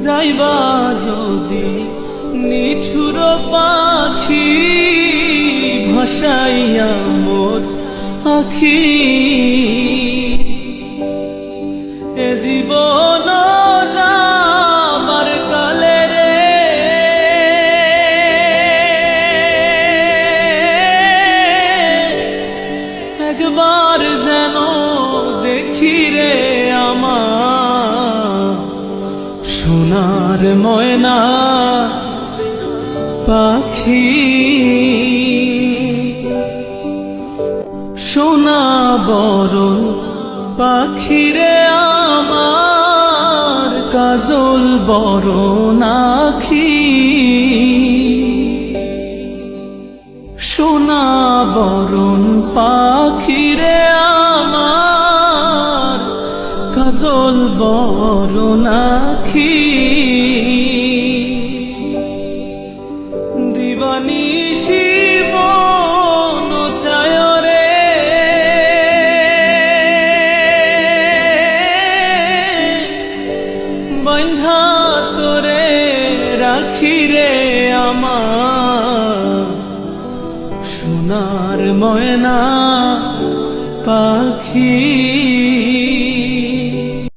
যাইবা যদি নিঠুর পাখি ভাসাইয়া মোর আখি, এ জীবন যাবার কালে রে একবার যেন দেখি রে আমার সোনার ময়না পাখি। সোনা বরণ পাখি রে আমার কাজল বরণ আখি, সোনা বরণ পাখি রে আমার কাজল বরণ আখি। দিবানিশি মন চায় রে বন্ধা তোরে রাখি রে আমার সোনার ময়না পাখি।